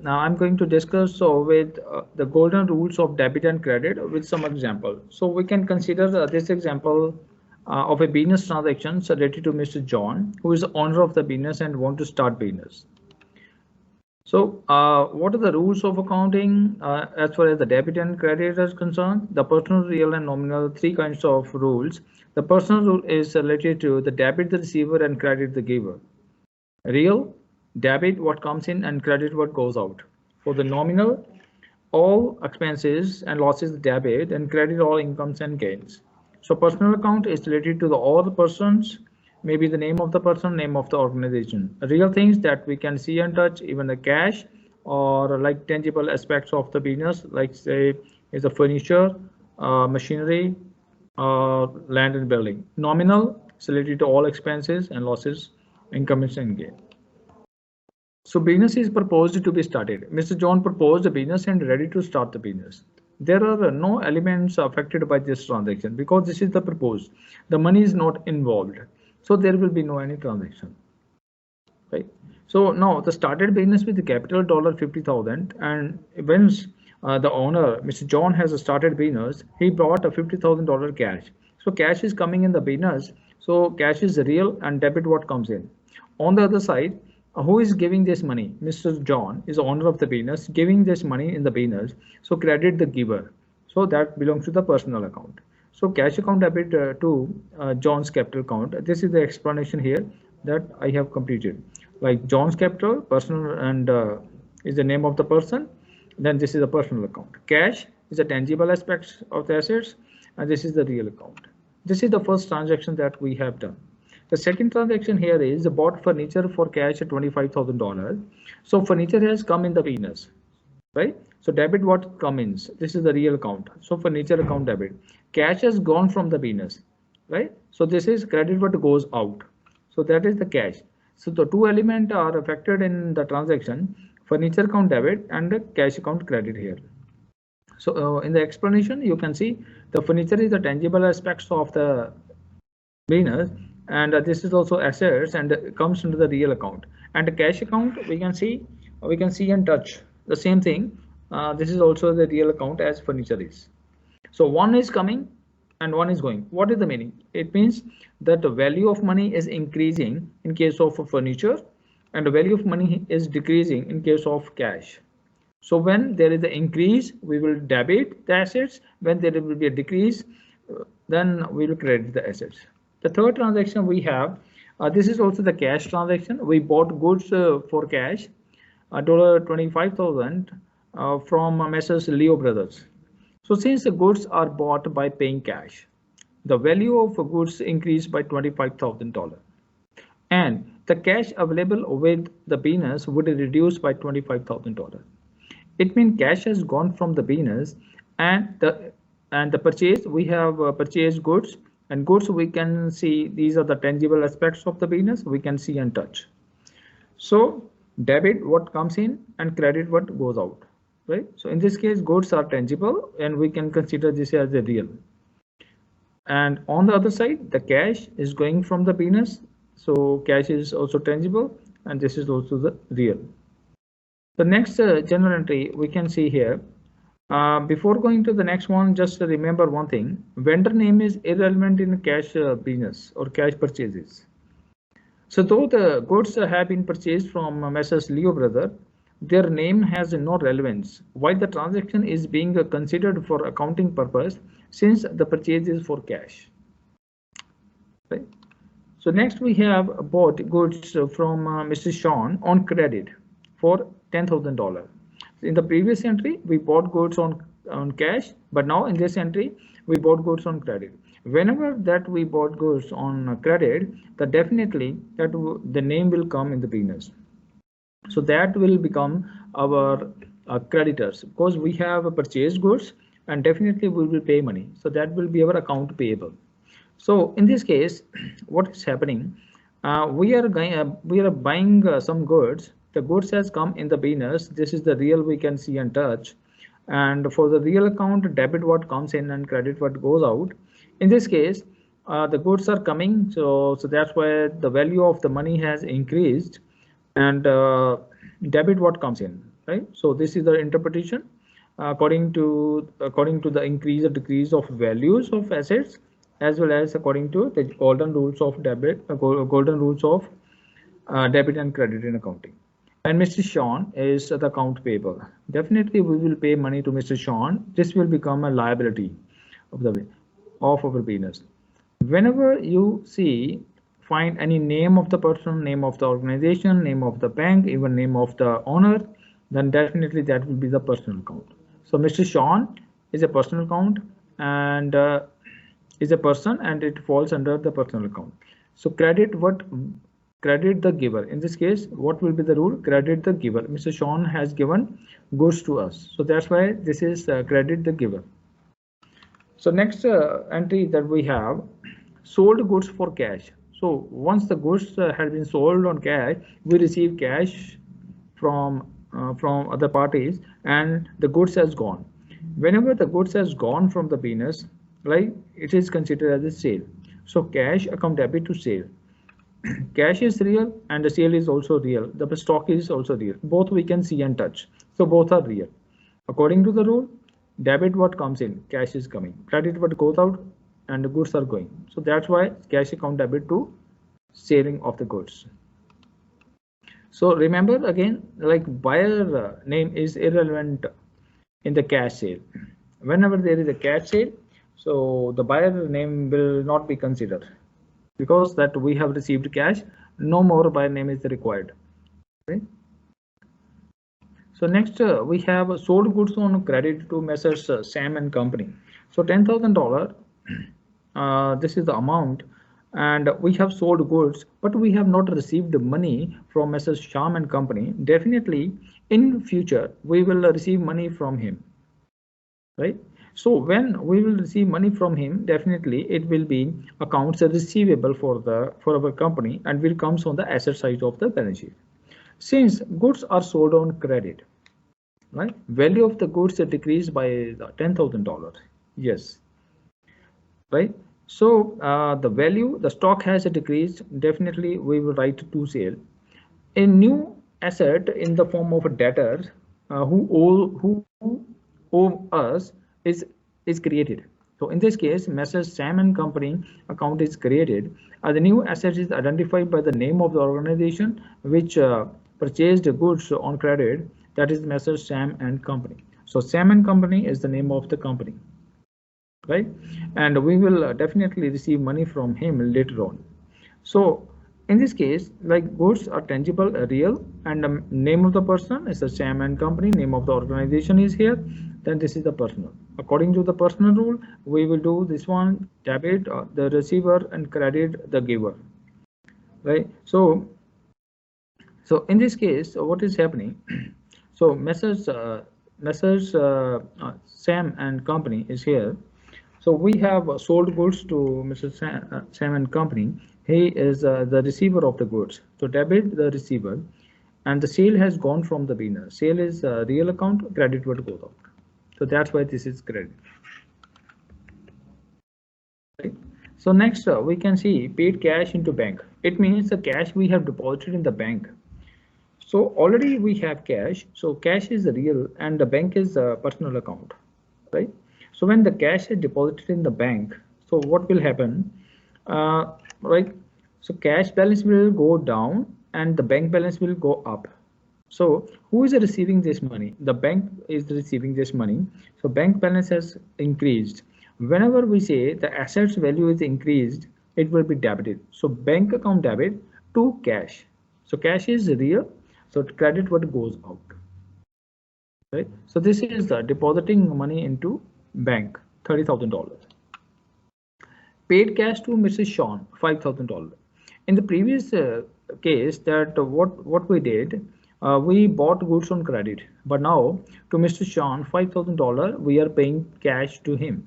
Now I'm going to discuss with the golden rules of debit and credit with some example. So we can consider this example of a business transaction related to Mr. John, who is the owner of the business and want to start business. So what are the rules of accounting as far as the debit and credit is concerned? The personal, real, and nominal, three kinds of rules. The personal rule is related to the debit the receiver and credit the giver. Real, debit what comes in and credit what goes out. For the nominal, all expenses and losses debit and credit all incomes and gains. So personal account is related to all the persons, maybe the name of the person, name of the organization. Real things that we can see and touch, even the cash or like tangible aspects of the business, like say is the furniture, machinery, land and building. Nominal is related to all expenses and losses, incomes and gain. So business is proposed to be started. Mr. John proposed a business and ready to start the business. There are no elements affected by this transaction because this is the proposed. The money is not involved. So there will be no any transaction. Right. So now the started business with the capital $50,000 and when the owner, Mr. John has started business, he brought a $50,000 cash. So cash is coming in the business. So cash is real and debit what comes in. On the other side, who is giving this money? Mr. John is the owner of the business, giving this money in the business. So credit the giver. So that belongs to the personal account. So cash account debit to John's capital account. This is the explanation here that I have completed. Like John's capital, personal and is the name of the person. Then this is the personal account. Cash is the tangible aspects of the assets, and this is the real account. This is the first transaction that we have done. The second transaction here is bought furniture for cash at $25,000. So furniture has come in the business, right? So debit what comes in. This is the real account. So furniture account debit. Cash has gone from the business, right? So this is credit what goes out. So that is the cash. So the two elements are affected in the transaction, furniture account debit and the cash account credit here. So in the explanation, you can see the furniture is the tangible aspects of the business, and this is also assets and comes into the real account. And the cash account we can see and touch the same thing. This is also the real account as furniture is. So one is coming and one is going. What is the meaning? It means that the value of money is increasing in case of furniture and the value of money is decreasing in case of cash. So when there is an increase, we will debit the assets. When there will be a decrease, then we will credit the assets. The third transaction we have, this is also the cash transaction. We bought goods for cash, $25,000 from Messrs. Leo Brothers. So since the goods are bought by paying cash, the value of goods increased by $25,000 and the cash available with the business would reduce by $25,000. It means cash has gone from the business and the purchase we have purchased goods and goods we can see these are the tangible aspects of the business we can see and touch. So debit what comes in and credit what goes out, right? So in this case goods are tangible and we can consider this as a real. And on the other side the cash is going from the business, so cash is also tangible and this is also the real. The next journal entry we can see here. Before going to the next one, just remember one thing. Vendor name is irrelevant in cash business or cash purchases. So though the goods have been purchased from Messrs. Leo Brother, their name has no relevance while the transaction is being considered for accounting purpose since the purchase is for cash. Right? So next we have bought goods from Mr. Sean on credit for $10,000. In the previous entry, we bought goods on cash, but now in this entry, we bought goods on credit. Whenever that we bought goods on credit, that definitely that the name will come in the business. So that will become our creditors because we have purchased goods and definitely we will pay money. So that will be our account payable. So in this case, what is happening? We are buying some goods. The goods has come in the business. This is the real we can see and touch. And for the real account, debit what comes in and credit what goes out. In this case, the goods are coming, so that's why the value of the money has increased, and debit what comes in, right? So this is the interpretation according to the increase or decrease of values of assets, as well as according to the golden rules of debit, golden rules of debit and credit in accounting. And Mr. Sean is the account payable. Definitely, we will pay money to Mr. Sean. This will become a liability of our business. Whenever you see find any name of the person, name of the organization, name of the bank, even name of the owner, then definitely that will be the personal account. So Mr. Sean is a personal account and is a person, and it falls under the personal account. So credit the giver. In this case, what will be the rule? Credit the giver. Mr. Sean has given goods to us, so that's why this is credit the giver. So next entry that we have, sold goods for cash. So once the goods have been sold on cash, we receive cash from other parties, and the goods has gone. Whenever the goods has gone from the business, right, it is considered as a sale. So cash account debit to sale. Cash is real and the sale is also real. The stock is also real. Both we can see and touch. So both are real. According to the rule, debit what comes in, cash is coming. Credit what goes out, and the goods are going. So that's why cash account debit to selling of the goods. So remember again, like buyer name is irrelevant in the cash sale. Whenever there is a cash sale, so the buyer name will not be considered, because that we have received cash, no more buyer name is required. Okay. So next we have sold goods on credit to Messrs. Sam and Company. So $10,000, this is the amount, and we have sold goods, but we have not received money from Messrs. Sham and Company. Definitely in future we will receive money from him, right? So when we will receive money from him, definitely it will be accounts receivable for our company, and will comes on the asset side of the balance sheet. Since goods are sold on credit, right, value of the goods are decreased by $10,000. Yes, right. So the value, the stock has decreased. Definitely we will write to sale. A new asset in the form of a debtor who owe us is created. So in this case, Messrs. Sam and Company account is created. The new asset is identified by the name of the organization which purchased goods on credit. That is Messrs. Sam and Company. So Sam and Company is the name of the company, right? And we will definitely receive money from him later on. So in this case, like goods are tangible, real, and the name of the person is the Sam and Company, name of the organization is here, then this is the personal. According to the personal rule, we will do this one, debit the receiver and credit the giver, right? So in this case, what is happening? So Messrs. Sam and Company is here. So we have sold goods to Mr. Sam and Company. He is the receiver of the goods. So debit the receiver, and the sale has gone from the business. Sale is real account, credit what goes out. So that's why this is credit. Right. So next we can see paid cash into bank. It means the cash we have deposited in the bank. So already we have cash. So cash is real and the bank is a personal account, right? So when the cash is deposited in the bank, so what will happen, right? So cash balance will go down and the bank balance will go up. So who is receiving this money? The bank is receiving this money. So bank balance has increased. Whenever we say the assets value is increased, it will be debited. So bank account debit to cash. So cash is real. So credit what goes out. Right. So this is the depositing money into bank, $30,000. Paid cash to Mrs. Sean, $5,000. In the previous case, that what we did, we bought goods on credit, but now to Mr. Sean, $5,000 we are paying cash to him,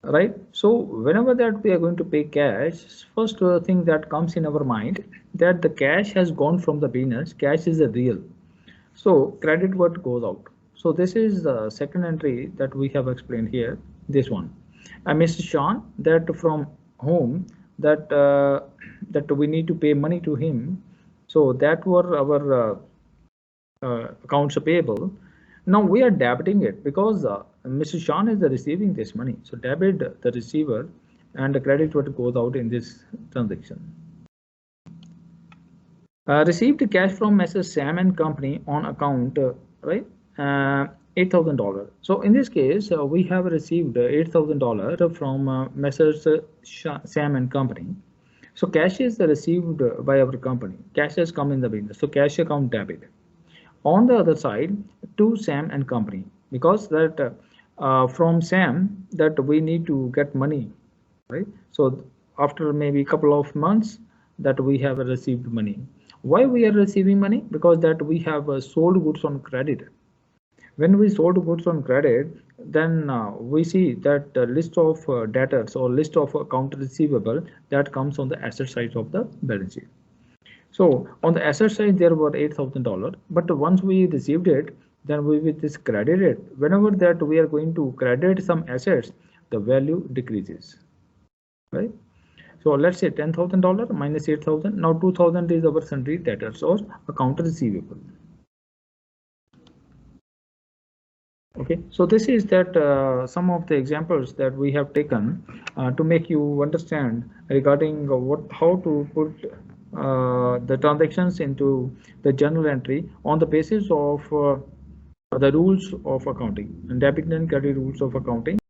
right? So whenever that we are going to pay cash, first thing that comes in our mind that the cash has gone from the business. Cash is a real. So credit what goes out. So this is the second entry that we have explained here, this one. Mr. Sean, that from whom that that we need to pay money to him. So that were our accounts payable. Now we are debiting it because Mr. Sean is receiving this money. So debit the receiver and the credit what goes out in this transaction. Received cash from Messrs. Sam and Company on account, right? $8,000. So in this case, we have received $8,000 from Messrs. Sam and Company. So cash is received by our company. Cash has come in the business. So cash account debit. On the other side, to Sam and Company, because that from Sam that we need to get money, right? So after maybe a couple of months that we have received money. Why we are receiving money? Because that we have sold goods on credit. When we sold goods on credit, then we see that list of debtors or list of account receivable that comes on the asset side of the balance sheet. So on the asset side, there were $8,000, but once we received it, then we will discredit it. Whenever that we are going to credit some assets, the value decreases, right? So let's say $10,000 minus 8,000. Now 2,000 is our sundry debtors or account receivable. Okay, so this is that some of the examples that we have taken to make you understand regarding how to put the transactions into the journal entry on the basis of the rules of accounting and debit and credit rules of accounting.